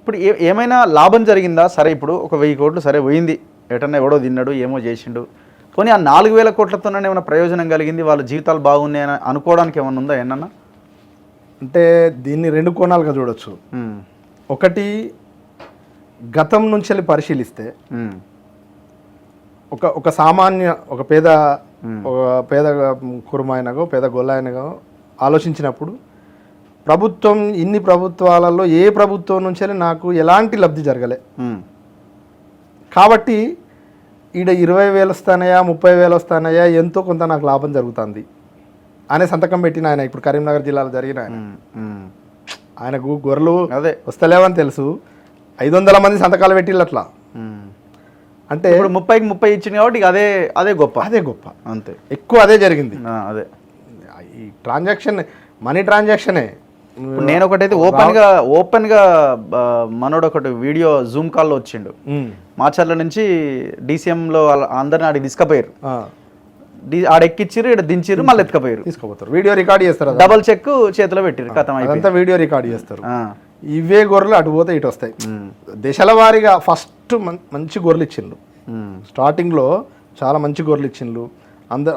ఇప్పుడు ఏమైనా లాభం జరిగిందా? సరే ఇప్పుడు ఒక 1000 కోట్లు సరే పోయింది, ఎటన్నా ఎవడో తిన్నాడు ఏమో చేసిండు, పోనీ ఆ 4000 కోట్లతోనే ఏమైనా ప్రయోజనం కలిగింది, వాళ్ళ జీవితాలు బాగున్నాయని అనుకోవడానికి ఏమన్నా ఉందా ఏమన్నా? అంటే దీన్ని 2 కోణాలుగా చూడొచ్చు. ఒకటి, గతం నుంచి వెళ్ళి పరిశీలిస్తే ఒక సామాన్య ఒక పేద కురుమాయనగో పేద గొల్లాయనగో ఆలోచించినప్పుడు ప్రభుత్వం ఇన్ని ప్రభుత్వాలలో ఏ ప్రభుత్వం నుంచి నాకు ఎలాంటి లబ్ధి జరగలే, కాబట్టి ఈడ 20,000 వస్తానయా 30,000 వస్తానయా ఎంతో కొంత నాకు లాభం జరుగుతుంది అనే సంతకం పెట్టిన ఆయన ఇప్పుడు కరీంనగర్ జిల్లాలో జరిగిన ఆయనకు గొర్రెలు అదే వస్తలేవని తెలుసు, 500 మంది సంతకాలు పెట్టిళ్ళు అట్లా. అంటే ఇప్పుడు 30కి 30 ఇచ్చింది కాబట్టి అదే గొప్ప అంతే, ఎక్కువ అదే జరిగింది. అదే ఈ ట్రాన్సాక్షన్ మనీ ట్రాన్సాక్షనే. నేను ఒకటైతే ఓపెన్గా మనోడు ఒకటి వీడియో జూమ్ కాల్లో వచ్చిండు, మాచర్ల నుంచి డీసీఎంలో అందరిని ఆడికి తీసుకుపోయారు, ఆడెక్కిచ్చిర్రు ఇక్కడ దించిర్రు మళ్ళీ తీసుకుపోతారు, వీడియో రికార్డ్ చేస్తారు, డబల్ చెక్ చేతిలో పెట్టిరు, కథం అంతా వీడియో రికార్డ్ చేస్తారు. ఇవే గొర్రెలు అటు పోతే ఇటు వస్తాయి. దశల వారీగా ఫస్ట్ మంచి గొర్రెలు ఇచ్చిండ్రు, స్టార్టింగ్లో చాలా మంచి గొర్రెలు ఇచ్చిండ్రు. అందరు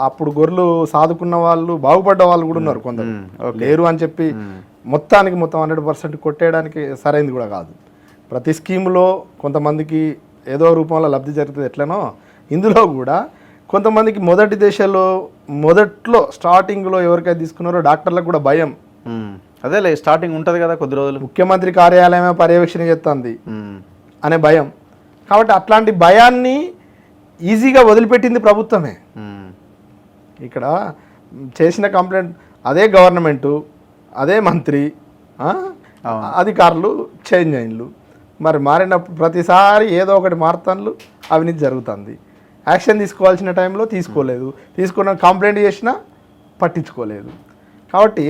అప్పుడు గొర్రెలు సాదుకున్న వాళ్ళు బాగుపడ్డ వాళ్ళు కూడా ఉన్నారు, కొందరు లేరు అని చెప్పి మొత్తం 100% కొట్టేయడానికి సరైనది కూడా కాదు. ప్రతి స్కీములో కొంతమందికి ఏదో రూపంలో లబ్ధి జరుగుతుంది, ఎట్లనో ఇందులో కూడా కొంతమందికి మొదట్లో స్టార్టింగ్లో ఎవరికైతే తీసుకున్నారో డాక్టర్లకు కూడా భయం, అదేలే స్టార్టింగ్ ఉంటుంది కదా కొద్ది రోజులు, ముఖ్యమంత్రి కార్యాలయమే పర్యవేక్షణ చేస్తుంది అనే భయం. కాబట్టి అట్లాంటి భయాన్ని ఈజీగా వదిలిపెట్టింది ప్రభుత్వమే. ఇక్కడ చేసిన కంప్లైంట్ అదే గవర్నమెంటు, అదే మంత్రి, అధికారులు చేంజ్ అయినలు, మరి మారినప్పుడు ప్రతిసారి ఏదో ఒకటి మారుతాన్లు, అవినీతి జరుగుతుంది. యాక్షన్ తీసుకోవాల్సిన టైంలో తీసుకోలేదు, తీసుకున్న కంప్లైంట్ చేసినా పట్టించుకోలేదు. కాబట్టి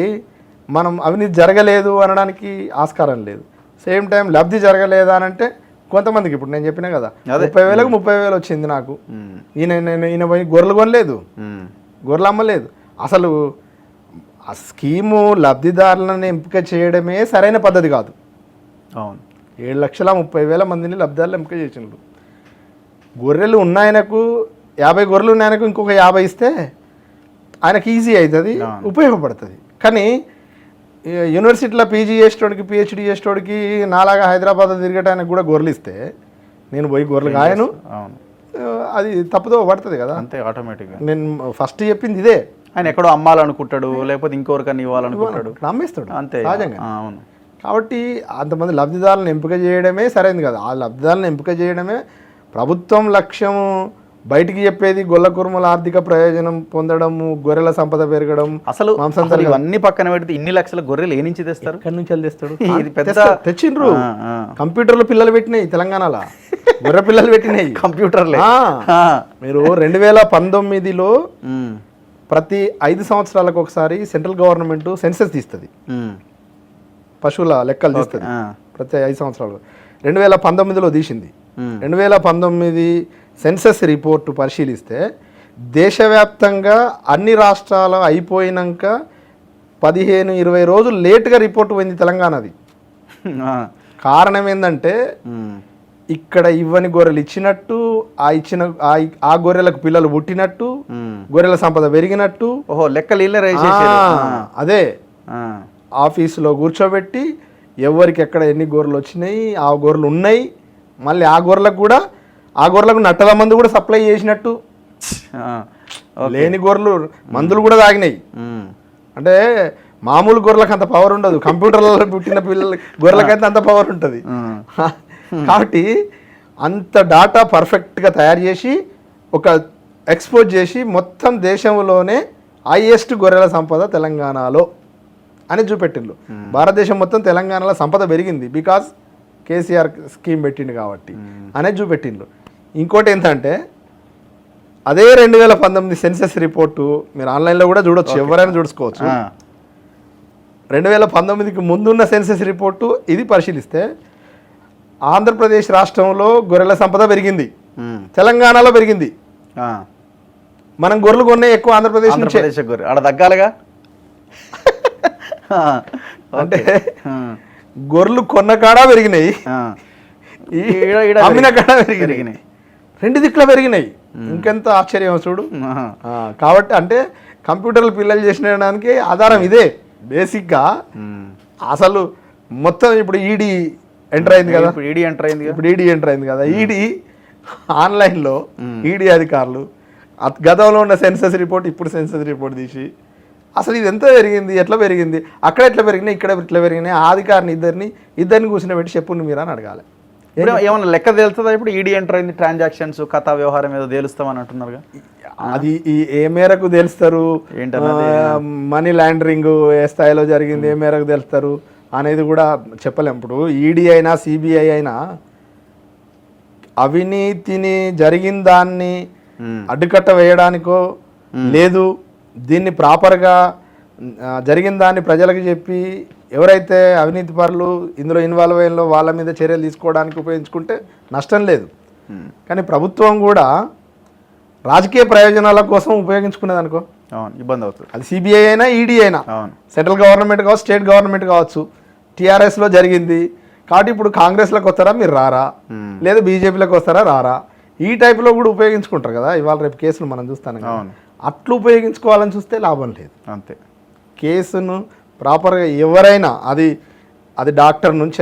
మనం అవినీతి జరగలేదు అనడానికి ఆస్కారం లేదు. సేమ్ టైం లబ్ధి జరగలేదా అని అంటే కొంతమందికి ఇప్పుడు నేను చెప్పినా కదా 30,000కు 30,000 వచ్చింది నాకు, ఈయన పోయి గొర్రెలు కొనలేదు, గొర్రెలు అమ్మలేదు. అసలు ఆ స్కీము లబ్ధిదారులను ఎంపిక చేయడమే సరైన పద్ధతి కాదు. అవును, 7,30,000 మందిని లబ్ధిదారులు ఎంపిక చేసిండ్రు. గొర్రెలు ఉన్నాయనకు 50 గొర్రెలు ఉన్నాయనకు ఇంకొక 50 ఇస్తే ఆయనకి ఈజీ అవుతుంది, ఉపయోగపడుతుంది. కానీ యూనివర్సిటీలో పీజీ చేసేటోడికి పిహెచ్డీ చేసేటోడికి నాలాగా హైదరాబాద్ తిరిగటానికి కూడా గొర్రెలు ఇస్తే నేను పోయి గొర్రెలు కాయను, అది తప్పుదో పడుతుంది కదా, అంతే ఆటోమేటిక్గా. నేను ఫస్ట్ చెప్పింది ఇదే. ఆయన ఎక్కడో అమ్మాలనుకుంటాడు, లేకపోతే ఇంకొకరికన్నా ఇవ్వాలనుకుంటాడు, అమ్మేస్తాడు అంతే సహజంగా. అవును, కాబట్టి అంతమంది లబ్ధిదారులను ఎంపిక చేయడమే సరైనది కదా. ఆ లబ్ధిదారులను ఎంపిక చేయడమే ప్రభుత్వం లక్ష్యం. బయటికి చెప్పేది గొల్ల కుర్మల ఆర్థిక ప్రయోజనం పొందడము, గొర్రెల సంపద పెరగడం, అసలు ఇవన్నీ పక్కన పెడితే ఇన్ని లక్షల గొర్రెలు ఏ నుంచి తెస్తారు? ఎక్కడి నుంచి తెస్తాడు? తెచ్చిండ్రు, కంప్యూటర్లు పిల్లలు పెట్టినాయి తెలంగాణలో, గొర్రె పిల్లలు పెట్టినాయి కంప్యూటర్లే. మీరు 2019లో ప్రతి 5 సంవత్సరాలకు ఒకసారి సెంట్రల్ గవర్నమెంట్ సెన్సెస్ తీస్తుంది, పశువుల లెక్కలు తీస్తుంది ప్రతి 5 సంవత్సరాలు. 2019లో తీసింది. 2019 సెన్సస్ రిపోర్టు పరిశీలిస్తే దేశవ్యాప్తంగా అన్ని రాష్ట్రాలు అయిపోయినాక 15-20 రోజులు లేటుగా రిపోర్టు పోయింది తెలంగాణది. కారణం ఏంటంటే ఇక్కడ ఇవ్వని గొర్రెలు ఇచ్చినట్టు, ఆ గొర్రెలకు పిల్లలు పుట్టినట్టు, గొర్రెల సంపద పెరిగినట్టు లెక్కలు అదే ఆఫీసులో కూర్చోబెట్టి ఎవరికి ఎక్కడ ఎన్ని గొర్రెలు వచ్చినాయి, ఆ గొర్రెలు ఉన్నాయి, మళ్ళీ ఆ గొర్రెలకు నట్టల మందు కూడా సప్లై చేసినట్టు, లేని గొర్రెలు మందులు కూడా తాగినాయి. అంటే మామూలు గొర్రెలకు అంత పవర్ ఉండదు, కంప్యూటర్లలో పుట్టిన గొర్రెలకైతే అంత పవర్ ఉంటుంది. కాబట్టి అంత డాటా పర్ఫెక్ట్గా తయారు చేసి ఒక ఎక్స్పోజ్ చేసి మొత్తం దేశంలోనే హైయెస్ట్ గొర్రెల సంపద తెలంగాణలో అని చూపెట్టిండ్రు. భారతదేశం మొత్తం తెలంగాణలో సంపద పెరిగింది బికాజ్ కేసీఆర్ స్కీమ్ పెట్టిండు కాబట్టి అనేది చూపెట్టిండ్రు. ఇంకోటి ఏంటంటే అదే 2019 సెన్సస్ రిపోర్టు మీరు ఆన్లైన్లో కూడా చూడొచ్చు, ఎవరైనా చూసుకోవచ్చు. 2019కి ముందున్న సెన్సస్ రిపోర్టు ఇది పరిశీలిస్తే ఆంధ్రప్రదేశ్ రాష్ట్రంలో గొర్రెల సంపద పెరిగింది, తెలంగాణలో పెరిగింది. మనం గొర్రెలు కొనే ఎక్కువ ఆంధ్రప్రదేశ్ నుంచి గొర్రె ఆడ తగ్గాలిగా. అంటే గొర్రెలు కొన్న కాడా పెరిగినాయి, ఆ. అమ్మిన కాడా పెరిగినాయి, రెండు దిక్కుల పెరిగినాయి. ఇంకెంత ఆశ్చర్యం చూడు. ఆహా. కాబట్టి అంటే కంప్యూటర్లు పిల్లలు చేసినడానికి ఆధారం ఇదే బేసిక్గా. అసలు మొత్తం ఇప్పుడు ఈడీ ఎంటర్ అయింది కదా, ఇప్పుడు ఈడీ ఎంటర్ అయింది ఇప్పుడు ఈడీ ఎంటర్ అయింది కదా. ఈడీ ఆన్లైన్లో ఈడీ అధికారులు గతంలో ఉన్న సెన్సస్ రిపోర్ట్, ఇప్పుడు సెన్సస్ రిపోర్ట్ తీసి అసలు ఇది ఎంత పెరిగింది, ఎట్లా పెరిగింది, అక్కడ ఎట్లా పెరిగినాయి, ఇక్కడ ఎట్లా పెరిగినాయి, ఆ అధికారిని ఇద్దరిని కూర్చుని పెట్టి చెప్పుండి మీరు అని అడగాలి. ఇప్పుడు ఏమన్నా లెక్క తెలుస్తుందా? ఇప్పుడు ఈడీ ఎంటర్ అయింది, ట్రాన్సాక్షన్స్ కథా వ్యవహారం ఏదో తెలుస్తామని అంటున్నారుగా. అది ఏ మేరకు తెలుస్తారు, మనీ లాండరింగ్ ఏ స్థాయిలో జరిగింది ఏ మేరకు తెలుస్తారు అనేది కూడా చెప్పలేం. ఇప్పుడు ఈడీ అయినా సిబిఐ అయినా అవినీతిని జరిగిన దాన్ని అడ్డుకట్ట వేయడానికో లేదు దీన్ని ప్రాపర్గా జరిగిన దాన్ని ప్రజలకు చెప్పి ఎవరైతే అవినీతి పరులు ఇందులో ఇన్వాల్వ్ అయినలో వాళ్ళ మీద చర్యలు తీసుకోవడానికి ఉపయోగించుకుంటే నష్టం లేదు. కానీ ప్రభుత్వం కూడా రాజకీయ ప్రయోజనాల కోసం ఉపయోగించుకునేది అనుకో ఇబ్బంది అవుతుంది. అది సిబిఐ అయినా ఈడీ అయినా, సెంట్రల్ గవర్నమెంట్ కావచ్చు స్టేట్ గవర్నమెంట్ కావచ్చు. టీఆర్ఎస్లో జరిగింది కాబట్టి ఇప్పుడు కాంగ్రెస్లోకి వస్తారా మీరు రారా, లేదా బీజేపీలోకి వస్తారా రారా, ఈ టైప్లో కూడా ఉపయోగించుకుంటారు కదా. ఇవాళ రేపు కేసులు మనం చూస్తాను, అట్లు ఉపయోగించుకోవాలని చూస్తే లాభం లేదు. అంతే కేసును ప్రాపర్గా ఎవరైనా అది డాక్టర్ నుంచి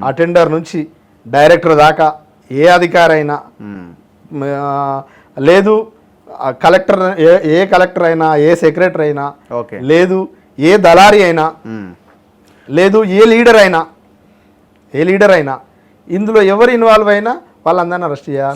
అటెండర్ నుంచి డైరెక్టర్ దాకా ఏ అధికారి అయినా లేదు, కలెక్టర్ ఏ కలెక్టర్ అయినా, ఏ సెక్రటరీ అయినా, లేదు ఏ దళారి అయినా, లేదు ఏ లీడర్ అయినా ఇందులో ఎవరు ఇన్వాల్వ్ అయినా వాళ్ళందరినీ అరెస్ట్ చేయాలి.